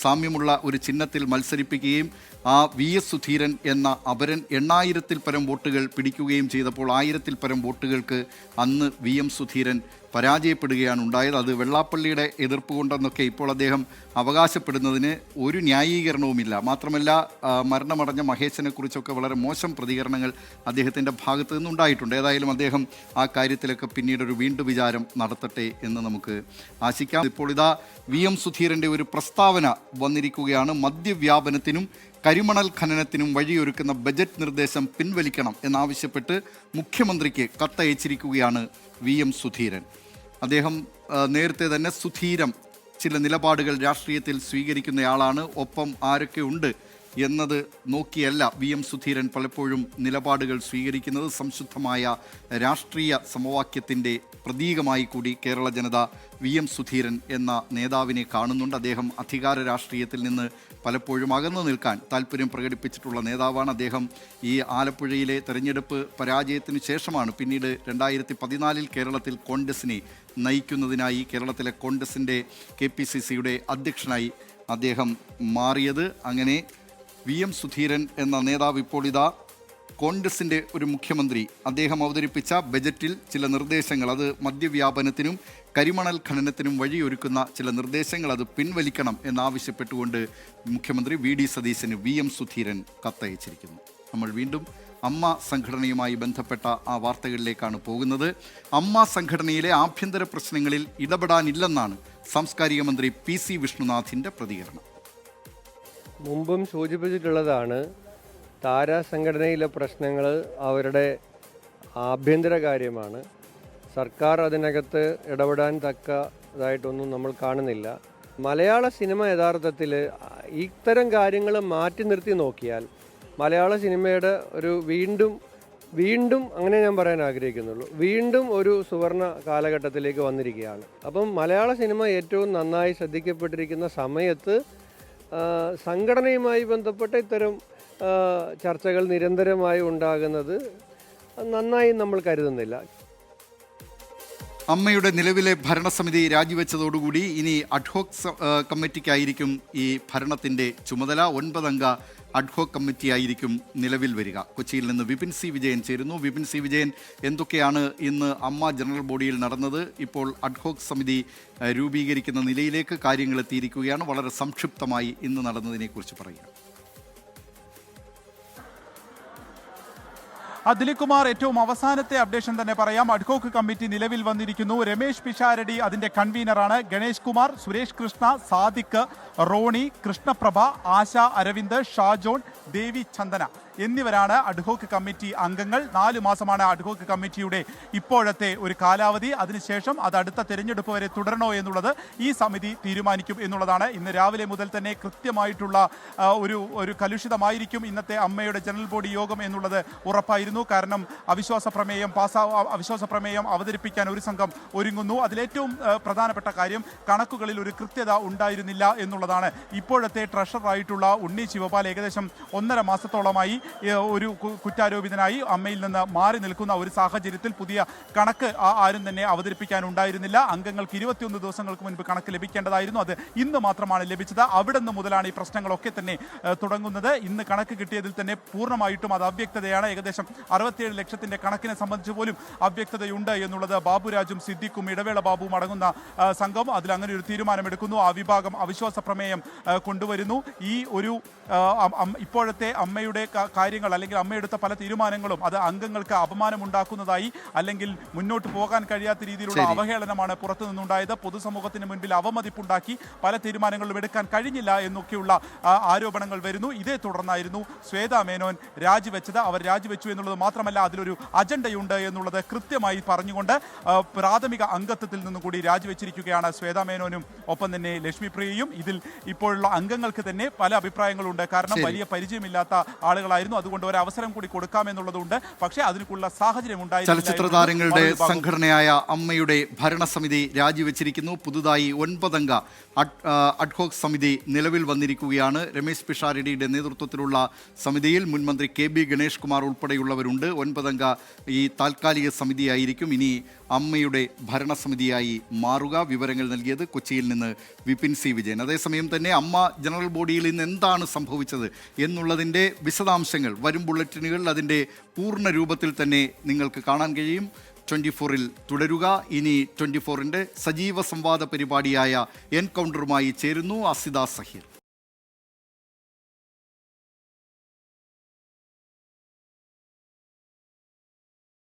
സാമ്യമുള്ള ഒരു ചിഹ്നത്തിൽ മത്സരിപ്പിക്കുകയും ആ VS സുധീരൻ എന്ന അപരൻ 8000-ൽ പരം വോട്ടുകൾ പിടിക്കുകയും ചെയ്തപ്പോൾ 1000-ൽ പരം വോട്ടുകൾക്ക് അന്ന് VM സുധീരൻ പരാജയപ്പെടുകയാണ് ഉണ്ടായത്. അത് വെള്ളാപ്പള്ളിയുടെ എതിർപ്പ് കൊണ്ടെന്നൊക്കെ ഇപ്പോൾ അദ്ദേഹം അവകാശപ്പെടുന്നതിന് ഒരു ന്യായീകരണവുമില്ല. മാത്രമല്ല മരണമടഞ്ഞ മഹേശനെ കുറിച്ചൊക്കെ വളരെ മോശം പ്രതികരണങ്ങൾ അദ്ദേഹത്തിൻ്റെ ഭാഗത്ത് നിന്നുണ്ടായിട്ടുണ്ട്. ഏതായാലും അദ്ദേഹം ആ കാര്യത്തിലൊക്കെ പിന്നീടൊരു വീണ്ടും വിചാരം നടത്തട്ടെ എന്ന് നമുക്ക് ആശിക്കാം. ഇപ്പോൾ ഇതാ VM സുധീരൻ്റെ ഒരു പ്രസ്താവന വന്നിരിക്കുകയാണ്. മദ്യവ്യാപനത്തിനും കരിമണൽ ഖനനത്തിനും വഴിയൊരുക്കുന്ന ബജറ്റ് നിർദ്ദേശം പിൻവലിക്കണം എന്നാവശ്യപ്പെട്ട് മുഖ്യമന്ത്രിക്ക് കത്തയച്ചിരിക്കുകയാണ് VM സുധീരൻ. അദ്ദേഹം നേരത്തെ തന്നെ സുധീരം ചില നിലപാടുകൾ രാഷ്ട്രീയത്തിൽ സ്വീകരിക്കുന്നയാളാണ്. ഒപ്പം ആരൊക്കെ ഉണ്ട് എന്നത് നോക്കിയല്ല VM സുധീരൻ പലപ്പോഴും നിലപാടുകൾ സ്വീകരിക്കുന്നത്. സംശുദ്ധമായ രാഷ്ട്രീയ സമവാക്യത്തിൻ്റെ പ്രതീകമായി കൂടി കേരള ജനത VM സുധീരൻ എന്ന നേതാവിനെ കാണുന്നുണ്ട്. അദ്ദേഹം അധികാര രാഷ്ട്രീയത്തിൽ നിന്ന് പലപ്പോഴും അകന്നു നിൽക്കാൻ താല്പര്യം പ്രകടിപ്പിച്ചിട്ടുള്ള നേതാവാണ്. അദ്ദേഹം ഈ ആലപ്പുഴയിലെ തെരഞ്ഞെടുപ്പ് പരാജയത്തിന് ശേഷമാണ് പിന്നീട് 2014 കേരളത്തിൽ കോൺഗ്രസിനെ നയിക്കുന്നതിനായി കേരളത്തിലെ കോൺഗ്രസിൻ്റെ KPCCയുടെ അധ്യക്ഷനായി അദ്ദേഹം മാറിയത്. അങ്ങനെ VM സുധീരൻ എന്ന നേതാവ് ഇപ്പോൾ ഇതാ കോൺഗ്രസിൻ്റെ ഒരു മുഖ്യമന്ത്രി അദ്ദേഹം അവതരിപ്പിച്ച ബജറ്റിൽ ചില നിർദ്ദേശങ്ങൾ, അത് മദ്യവ്യാപനത്തിനും കരിമണൽ ഖനനത്തിനും വഴിയൊരുക്കുന്ന ചില നിർദ്ദേശങ്ങൾ അത് പിൻവലിക്കണം എന്നാവശ്യപ്പെട്ടുകൊണ്ട് മുഖ്യമന്ത്രി VD സതീശന് VM സുധീരൻ കത്തയച്ചിരിക്കുന്നു. നമ്മൾ വീണ്ടും അമ്മ സംഘടനയുമായി ബന്ധപ്പെട്ട ആ വാർത്തകളിലേക്കാണ് പോകുന്നത്. അമ്മ സംഘടനയിലെ ആഭ്യന്തര പ്രശ്നങ്ങളിൽ ഇടപെടാനില്ലെന്നാണ് സാംസ്കാരിക മന്ത്രി PC വിഷ്ണുനാഥിൻ്റെ പ്രതികരണം. മുമ്പും സൂചിപ്പിച്ചിട്ടുള്ളതാണ്, താരസംഘടനയിലെ പ്രശ്നങ്ങൾ അവരുടെ ആഭ്യന്തര കാര്യമാണ്. സർക്കാർ അതിനകത്ത് ഇടപെടാൻ തക്കതായിട്ടൊന്നും നമ്മൾ കാണുന്നില്ല. മലയാള സിനിമ യഥാർത്ഥത്തിൽ ഇത്തരം കാര്യങ്ങൾ മാറ്റി നിർത്തി നോക്കിയാൽ മലയാള സിനിമയുടെ ഒരു വീണ്ടും അങ്ങനെ ഞാൻ പറയാൻ ആഗ്രഹിക്കുന്നുള്ളൂ, വീണ്ടും ഒരു സുവർണ കാലഘട്ടത്തിലേക്ക് വന്നിരിക്കുകയാണ്. അപ്പം മലയാള സിനിമ ഏറ്റവും നന്നായി ശ്രദ്ധിക്കപ്പെട്ടിരിക്കുന്ന സമയത്ത് സംഘടനയുമായി ബന്ധപ്പെട്ട ഇത്തരം ചർച്ചകൾ നിരന്തരമായി ഉണ്ടാകുന്നത് നന്നായി നമ്മൾ കരുതുന്നില്ല. അമ്മയുടെ നിലവിലെ ഭരണസമിതി രാജിവെച്ചതോടുകൂടി ഇനി അഡ്ഹോക് കമ്മിറ്റിക്കായിരിക്കും ഈ ഭരണത്തിൻ്റെ ചുമതല. 9 അംഗ അഡ്ഹോക് കമ്മിറ്റി ആയിരിക്കും നിലവിൽ വരിക. കൊച്ചിയിൽ നിന്ന് വിപിൻ സി വിജയൻ ചേരുന്നു. വിപിൻ സി വിജയൻ, എന്തൊക്കെയാണ് ഇന്ന് അമ്മ ജനറൽ ബോഡിയിൽ നടന്നത്? ഇപ്പോൾ അഡ്ഹോക് സമിതി രൂപീകരിക്കുന്ന നിലയിലേക്ക് കാര്യങ്ങൾ എത്തിയിരിക്കുകയാണ്. വളരെ സംക്ഷിപ്തമായി ഇന്ന് നടന്നതിനെക്കുറിച്ച് പറയുക. ദിലീപ് കുമാർ, ഏറ്റവും അവസാനത്തെ അപ്ഡേഷൻ തന്നെ പറയാം. അഡ്ഹോക് കമ്മിറ്റി നിലവിൽ വന്നിരിക്കുന്നു. രമേശ് പിഷാരടി അതിന്റെ കൺവീനറാണ്. ഗണേഷ് കുമാർ, സുരേഷ് കൃഷ്ണ, സാദിഖ്, റോണി, കൃഷ്ണപ്രഭ, ആശ അരവിന്ദ്, ഷാജോൺ, ദേവി ചന്ദന എന്നിവരാണ് അഡ്ഹോക് കമ്മിറ്റി അംഗങ്ങൾ. 4 മാസമാണ് അഡ്ഹോക് കമ്മിറ്റിയുടെ ഇപ്പോഴത്തെ ഒരു കാലാവധി. അതിനുശേഷം അത് അടുത്ത തെരഞ്ഞെടുപ്പ് വരെ തുടരണോ എന്നുള്ളത് ഈ സമിതി തീരുമാനിക്കും എന്നുള്ളതാണ്. ഇന്ന് രാവിലെ മുതൽ തന്നെ കൃത്യമായിട്ടുള്ള ഒരു കലുഷിതമായിരിക്കും ഇന്നത്തെ അമ്മയുടെ ജനറൽ ബോഡി യോഗം എന്നുള്ളത് ഉറപ്പായിരുന്നു. കാരണം അവിശ്വാസ പ്രമേയം അവതരിപ്പിക്കാൻ ഒരു സംഘം ഒരുങ്ങുന്നു. അതിലേറ്റവും പ്രധാനപ്പെട്ട കാര്യം കണക്കുകളിൽ ഒരു കൃത്യത ഉണ്ടായിരുന്നില്ല എന്നുള്ളതാണ്. ഇപ്പോഴത്തെ ട്രഷററായിട്ടുള്ള ഉണ്ണി ശിവപാൽ ഏകദേശം 1.5 മാസത്തോളമായി ഒരു കുറ്റാരോപിതനായി അമ്മയിൽ നിന്ന് മാറി നിൽക്കുന്ന ഒരു സാഹചര്യത്തിൽ പുതിയ കണക്ക് ആരും തന്നെ അവതരിപ്പിക്കാനുണ്ടായിരുന്നില്ല. അംഗങ്ങൾക്ക് 21 ദിവസങ്ങൾക്ക് മുൻപ് കണക്ക് ലഭിക്കേണ്ടതായിരുന്നു. അത് ഇന്ന് മാത്രമാണ് ലഭിച്ചത്. അവിടെ നിന്ന് മുതലാണ് ഈ പ്രശ്നങ്ങളൊക്കെ തന്നെ തുടങ്ങുന്നത്. ഇന്ന് കണക്ക് കിട്ടിയതിൽ തന്നെ പൂർണ്ണമായിട്ടും അത് അവ്യക്തതയാണ്. ഏകദേശം 67 ലക്ഷത്തിന്റെ കണക്കിനെ സംബന്ധിച്ച് പോലും അവ്യക്തതയുണ്ട് എന്നുള്ളത് ബാബുരാജും സിദ്ദിഖും ഇടവേള ബാബുവും അടങ്ങുന്ന സംഘം അതിൽ അങ്ങനെ ഒരു തീരുമാനമെടുക്കുന്നു. ആ വിഭാഗം അവിശ്വാസ പ്രമേയം കൊണ്ടുവരുന്നു. ഈ ഒരു ഇപ്പോഴത്തെ അമ്മയുടെ കാര്യങ്ങൾ അല്ലെങ്കിൽ അമ്മയെടുത്ത പല തീരുമാനങ്ങളും അത് അംഗങ്ങൾക്ക് അപമാനമുണ്ടാക്കുന്നതായി അല്ലെങ്കിൽ മുന്നോട്ട് പോകാൻ കഴിയാത്ത രീതിയിലുള്ള അവഹേളനമാണ് പുറത്തു നിന്നുണ്ടായത്. പൊതുസമൂഹത്തിന് മുൻപിൽ അവമതിപ്പുണ്ടാക്കി പല തീരുമാനങ്ങളും എടുക്കാൻ കഴിഞ്ഞില്ല എന്നൊക്കെയുള്ള ആരോപണങ്ങൾ വരുന്നു. ഇതേ തുടർന്നായിരുന്നു ശ്വേതാ മേനോൻ രാജിവെച്ചത്. അവർ രാജിവെച്ചു എന്നുള്ളത് മാത്രമല്ല, അതിലൊരു അജണ്ടയുണ്ട് എന്നുള്ളത് കൃത്യമായി പറഞ്ഞുകൊണ്ട് പ്രാഥമിക അംഗത്വത്തിൽ നിന്നും കൂടി രാജിവെച്ചിരിക്കുകയാണ് ശ്വേതാ മേനോനും ഒപ്പം തന്നെ ലക്ഷ്മി പ്രിയയും. ഇതിൽ ഇപ്പോഴുള്ള അംഗങ്ങൾക്ക് തന്നെ പല അഭിപ്രായങ്ങളുണ്ട്. കാരണം വലിയ പരിചയമില്ലാത്ത ആളുകളായിരുന്നു ഉണ്ടായിരുന്നു. അതുകൊണ്ട് ഒരു അവസരം കൂടി കൊടുക്കാമെന്നുള്ളതുണ്ട്. പക്ഷേ അതിനുള്ള സാഹചര്യം ചലച്ചിത്ര താരങ്ങളുടെ സംഘടനയായ അമ്മയുടെ ഭരണസമിതി രാജിവെച്ചിരിക്കുന്നു. പുതുതായി 9 അംഗ അഡ്ഹോക് സമിതി നിലവിൽ വന്നിരിക്കുകയാണ്. രമേശ് പിഷാരടിയുടെ നേതൃത്വത്തിലുള്ള സമിതിയിൽ മുൻമന്ത്രി KB ഗണേഷ് കുമാർ ഉൾപ്പെടെയുള്ളവരുണ്ട്. 9 അംഗ ഈ താൽക്കാലിക സമിതിയായിരിക്കും ഇനി അമ്മയുടെ ഭരണസമിതിയായി മാറുക. വിവരങ്ങൾ നൽകിയത് കൊച്ചിയിൽ നിന്ന് വിപിൻ C വിജയൻ. അതേസമയം തന്നെ അമ്മ ജനറൽ ബോഡിയിൽ ഇന്ന് എന്താണ് സംഭവിച്ചത് എന്നുള്ളതിൻ്റെ വിശദാംശങ്ങൾ വരും ബുള്ളറ്റിനുകൾ അതിൻ്റെ പൂർണ്ണ രൂപത്തിൽ തന്നെ നിങ്ങൾക്ക് കാണാൻ കഴിയും. 24-ൽ തുടരുക. ഇനി 24-ൻ്റെ സജീവ സംവാദ പരിപാടിയായ എൻകൗണ്ടറുമായി ചേരുന്നു അസിത സഹീർ.